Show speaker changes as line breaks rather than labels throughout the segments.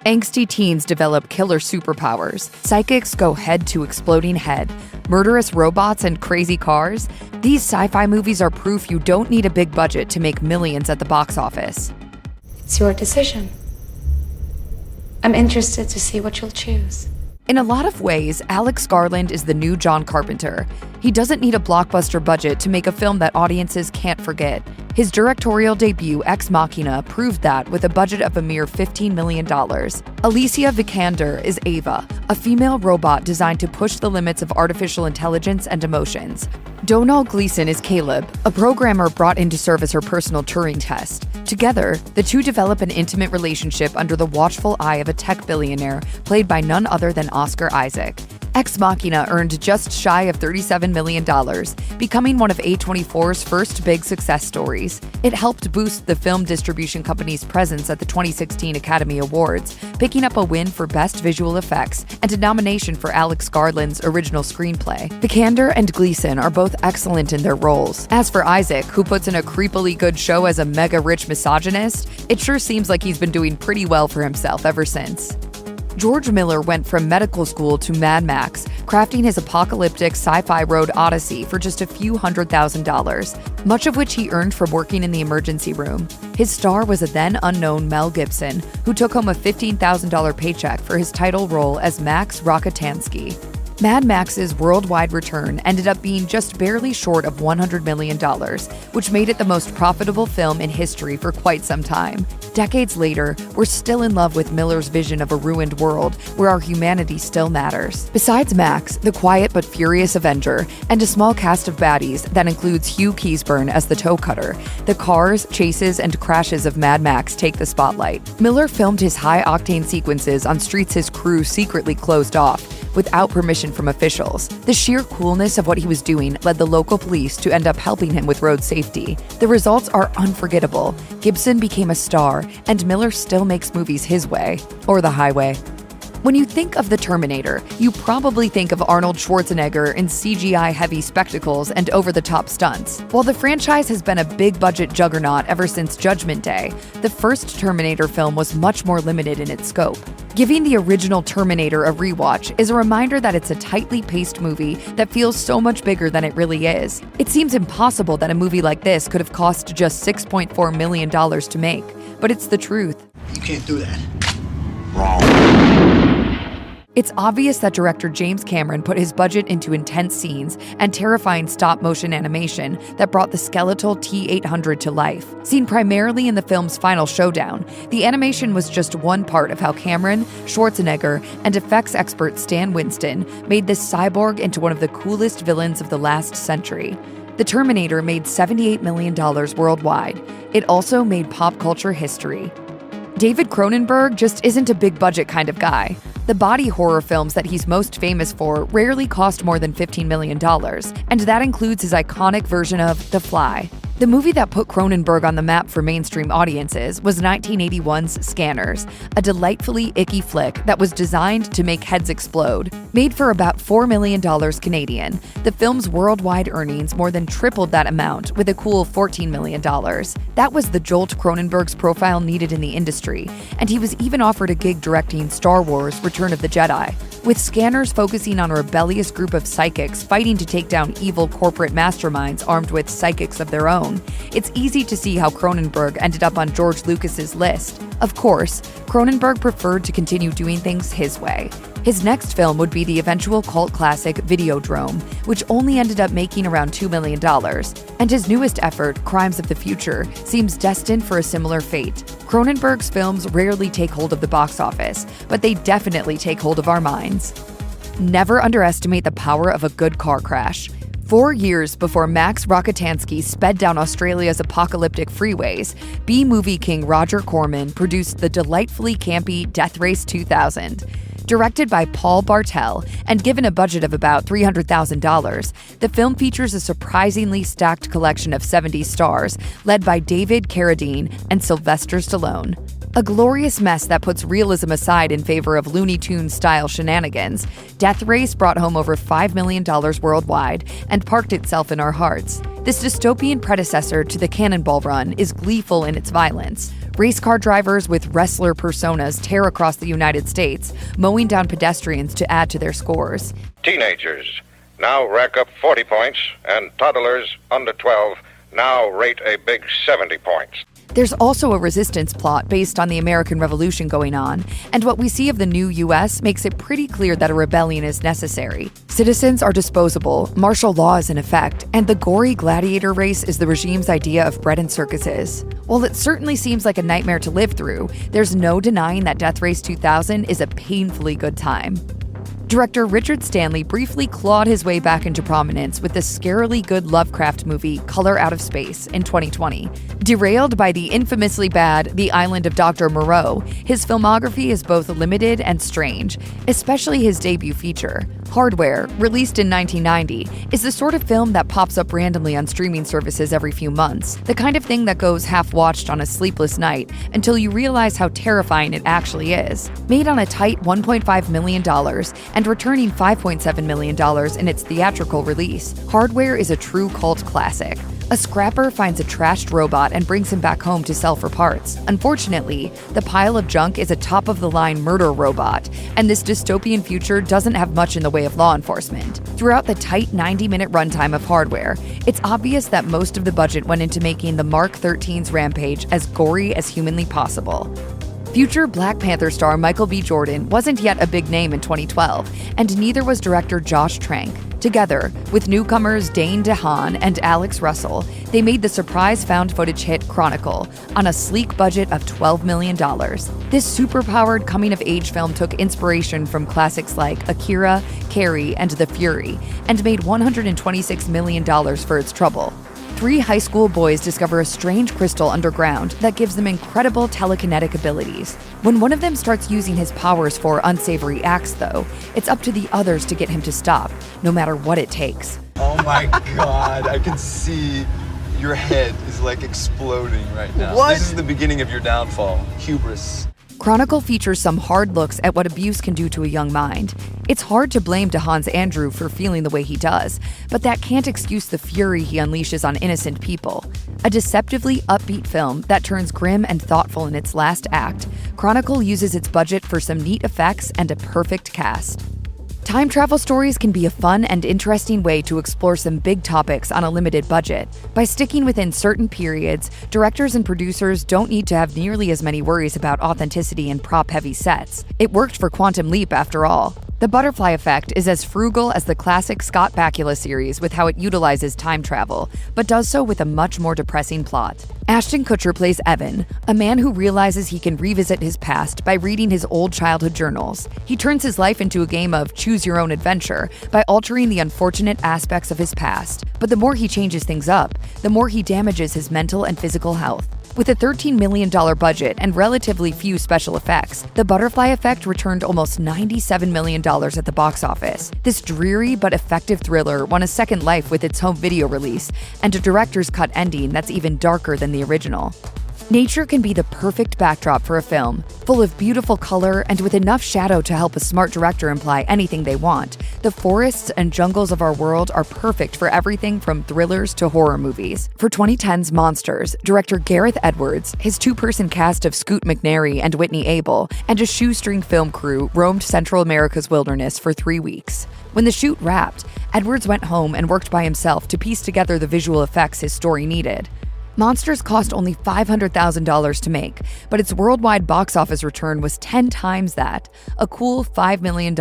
Angsty teens develop killer superpowers, psychics go head to exploding head, murderous robots and crazy cars. These sci-fi movies are proof you don't need a big budget to make millions at the box office.
It's your decision. I'm interested to see what you'll choose.
In a lot of ways, Alex Garland is the new John Carpenter. He doesn't need a blockbuster budget to make a film that audiences can't forget. His directorial debut, Ex Machina, proved that with a budget of a mere $15 million. Alicia Vikander is Ava, a female robot designed to push the limits of artificial intelligence and emotions. Domhnall Gleeson is Caleb, a programmer brought in to serve as her personal Turing test. Together, the two develop an intimate relationship under the watchful eye of a tech billionaire played by none other than Oscar Isaac. Ex Machina earned just shy of $37 million, becoming one of A24's first big success stories. It helped boost the film distribution company's presence at the 2016 Academy Awards, picking up a win for Best Visual Effects and a nomination for Alex Garland's original screenplay. Vikander and Gleeson are both excellent in their roles. As for Isaac, who puts in a creepily good show as a mega-rich misogynist, it sure seems like he's been doing pretty well for himself ever since. George Miller went from medical school to Mad Max, crafting his apocalyptic sci-fi road odyssey for just a few $100,000, much of which he earned from working in the emergency room. His star was a then unknown Mel Gibson, who took home a $15,000 paycheck for his title role as Max Rokitansky. Mad Max's worldwide return ended up being just barely short of $100 million, which made it the most profitable film in history for quite some time. Decades later, we're still in love with Miller's vision of a ruined world where our humanity still matters. Besides Max, the quiet but furious Avenger, and a small cast of baddies that includes Hugh Keays-Byrne as the toe cutter, the cars, chases, and crashes of Mad Max take the spotlight. Miller filmed his high-octane sequences on streets his crew secretly closed off, without permission from officials. The sheer coolness of what he was doing led the local police to end up helping him with road safety. The results are unforgettable. Gibson became a star, and Miller still makes movies his way, or the highway. When you think of The Terminator, you probably think of Arnold Schwarzenegger in CGI-heavy spectacles and over-the-top stunts. While the franchise has been a big-budget juggernaut ever since Judgment Day, the first Terminator film was much more limited in its scope. Giving the original Terminator a rewatch is a reminder that it's a tightly paced movie that feels so much bigger than it really is. It seems impossible that a movie like this could have cost just $6.4 million to make, but it's the truth.
You can't do that.
Wrong.
It's obvious that director James Cameron put his budget into intense scenes and terrifying stop-motion animation that brought the skeletal T-800 to life. Seen primarily in the film's final showdown, the animation was just one part of how Cameron, Schwarzenegger, and effects expert Stan Winston made this cyborg into one of the coolest villains of the last century. The Terminator made $78 million worldwide. It also made pop culture history. David Cronenberg just isn't a big-budget kind of guy. The body horror films that he's most famous for rarely cost more than $15 million, and that includes his iconic version of The Fly. The movie that put Cronenberg on the map for mainstream audiences was 1981's Scanners, a delightfully icky flick that was designed to make heads explode. Made for about $4 million Canadian, the film's worldwide earnings more than tripled that amount with a cool $14 million. That was the jolt Cronenberg's profile needed in the industry, and he was even offered a gig directing Star Wars: Return of the Jedi. With Scanners focusing on a rebellious group of psychics fighting to take down evil corporate masterminds armed with psychics of their own, it's easy to see how Cronenberg ended up on George Lucas's list. Of course, Cronenberg preferred to continue doing things his way. His next film would be the eventual cult classic Videodrome, which only ended up making around $2 million. And his newest effort, Crimes of the Future, seems destined for a similar fate. Cronenberg's films rarely take hold of the box office, but they definitely take hold of our minds. Never underestimate the power of a good car crash. 4 years before Max Rokitansky sped down Australia's apocalyptic freeways, B-movie king Roger Corman produced the delightfully campy Death Race 2000. Directed by Paul Bartel and given a budget of about $300,000, the film features a surprisingly stacked collection of 70 stars led by David Carradine and Sylvester Stallone. A glorious mess that puts realism aside in favor of Looney Tunes-style shenanigans, Death Race brought home over $5 million worldwide and parked itself in our hearts. This dystopian predecessor to the Cannonball Run is gleeful in its violence. Race car drivers with wrestler personas tear across the United States, mowing down pedestrians to add to their scores.
Teenagers now rack up 40 points, and toddlers under 12 now rate a big 70 points.
There's also a resistance plot based on the American Revolution going on, and what we see of the new U.S. makes it pretty clear that a rebellion is necessary. Citizens are disposable, martial law is in effect, and the gory gladiator race is the regime's idea of bread and circuses. While it certainly seems like a nightmare to live through, there's no denying that Death Race 2000 is a painfully good time. Director Richard Stanley briefly clawed his way back into prominence with the scarily good Lovecraft movie Color Out of Space in 2020. Derailed by the infamously bad The Island of Dr. Moreau, his filmography is both limited and strange, especially his debut feature. Hardware, released in 1990, is the sort of film that pops up randomly on streaming services every few months, the kind of thing that goes half-watched on a sleepless night until you realize how terrifying it actually is. Made on a tight $1.5 million and returning $5.7 million in its theatrical release, Hardware is a true cult classic. A scrapper finds a trashed robot and brings him back home to sell for parts. Unfortunately, the pile of junk is a top-of-the-line murder robot, and this dystopian future doesn't have much in the way of law enforcement. Throughout the tight 90-minute runtime of Hardware, it's obvious that most of the budget went into making the Mark 13's rampage as gory as humanly possible. Future Black Panther star Michael B. Jordan wasn't yet a big name in 2012, and neither was director Josh Trank. Together, with newcomers Dane DeHaan and Alex Russell, they made the surprise found-footage hit Chronicle on a sleek budget of $12 million. This super-powered coming-of-age film took inspiration from classics like Akira, Carrie, and The Fury, and made $126 million for its trouble. 3 high school boys discover a strange crystal underground that gives them incredible telekinetic abilities. When one of them starts using his powers for unsavory acts, though, it's up to the others to get him to stop, no matter what it takes.
Oh my god, I can see your head is like exploding right now.
What?
This is the beginning of your downfall. Hubris.
Chronicle features some hard looks at what abuse can do to a young mind. It's hard to blame DeHaan's Andrew for feeling the way he does, but that can't excuse the fury he unleashes on innocent people. A deceptively upbeat film that turns grim and thoughtful in its last act, Chronicle uses its budget for some neat effects and a perfect cast. Time travel stories can be a fun and interesting way to explore some big topics on a limited budget. By sticking within certain periods, directors and producers don't need to have nearly as many worries about authenticity and prop-heavy sets. It worked for Quantum Leap, after all. The Butterfly Effect is as frugal as the classic Scott Bakula series with how it utilizes time travel, but does so with a much more depressing plot. Ashton Kutcher plays Evan, a man who realizes he can revisit his past by reading his old childhood journals. He turns his life into a game of choose-your-own-adventure by altering the unfortunate aspects of his past. But the more he changes things up, the more he damages his mental and physical health. With a $13 million budget and relatively few special effects, The Butterfly Effect returned almost $97 million at the box office. This dreary but effective thriller won a second life with its home video release, and a director's cut ending that's even darker than the original. Nature can be the perfect backdrop for a film, full of beautiful color and with enough shadow to help a smart director imply anything they want. The forests and jungles of our world are perfect for everything from thrillers to horror movies. For 2010's Monsters, director Gareth Edwards, his 2-person cast of Scoot McNairy and Whitney Able, and a shoestring film crew roamed Central America's wilderness for 3 weeks. When the shoot wrapped, Edwards went home and worked by himself to piece together the visual effects his story needed. Monsters cost only $500,000 to make, but its worldwide box office return was 10 times that, a cool $5 million.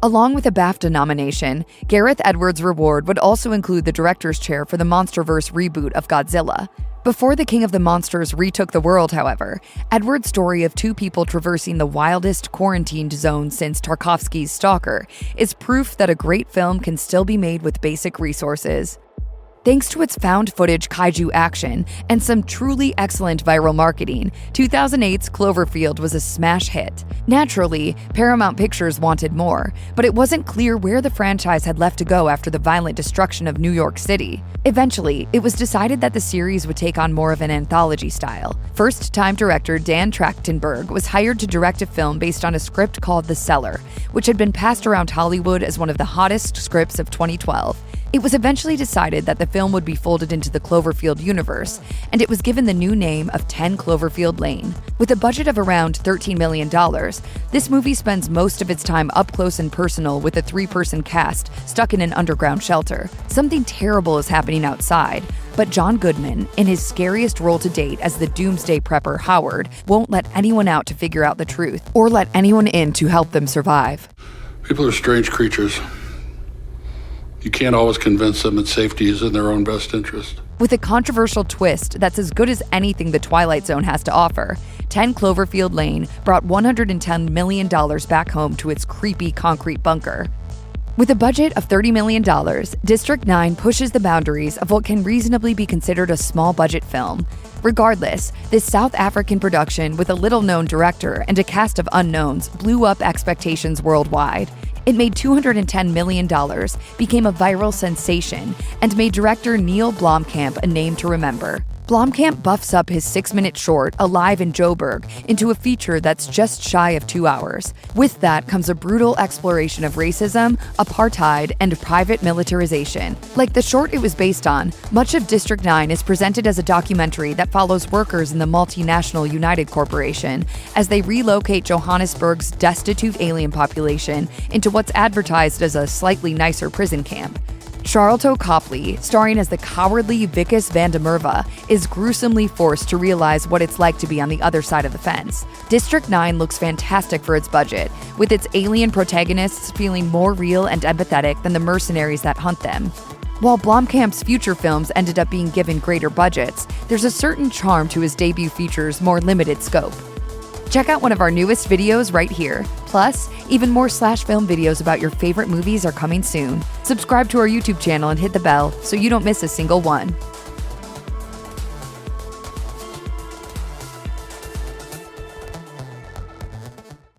Along with a BAFTA nomination, Gareth Edwards' reward would also include the director's chair for the MonsterVerse reboot of Godzilla. Before the King of the Monsters retook the world, however, Edwards' story of 2 people traversing the wildest quarantined zone since Tarkovsky's Stalker is proof that a great film can still be made with basic resources. Thanks to its found-footage kaiju action and some truly excellent viral marketing, 2008's Cloverfield was a smash hit. Naturally, Paramount Pictures wanted more, but it wasn't clear where the franchise had left to go after the violent destruction of New York City. Eventually, it was decided that the series would take on more of an anthology style. First-time director Dan Trachtenberg was hired to direct a film based on a script called The Cellar, which had been passed around Hollywood as one of the hottest scripts of 2012. It was eventually decided that the film would be folded into the Cloverfield universe, and it was given the new name of 10 Cloverfield Lane. With a budget of around $13 million, this movie spends most of its time up close and personal with a 3-person cast stuck in an underground shelter. Something terrible is happening outside, but John Goodman, in his scariest role to date as the doomsday prepper Howard, won't let anyone out to figure out the truth, or let anyone in to help them survive.
People are strange creatures. You can't always convince them that safety is in their own best interest.
With a controversial twist that's as good as anything the Twilight Zone has to offer, 10 Cloverfield Lane brought $110 million back home to its creepy concrete bunker. With a budget of $30 million, District 9 pushes the boundaries of what can reasonably be considered a small-budget film. Regardless, this South African production with a little-known director and a cast of unknowns blew up expectations worldwide. It made $210 million, became a viral sensation, and made director Neil Blomkamp a name to remember. Blomkamp buffs up his 6-minute short, Alive in Joburg, into a feature that's just shy of 2 hours. With that comes a brutal exploration of racism, apartheid, and private militarization. Like the short it was based on, much of District 9 is presented as a documentary that follows workers in the multinational United Corporation as they relocate Johannesburg's destitute alien population into what's advertised as a slightly nicer prison camp. Charlton Copley, starring as the cowardly Wikus van der Merwe, is gruesomely forced to realize what it's like to be on the other side of the fence. District 9 looks fantastic for its budget, with its alien protagonists feeling more real and empathetic than the mercenaries that hunt them. While Blomkamp's future films ended up being given greater budgets, there's a certain charm to his debut feature's more limited scope. Check out one of our newest videos right here. Plus, even more Slash Film videos about your favorite movies are coming soon. Subscribe to our YouTube channel and hit the bell so you don't miss a single one.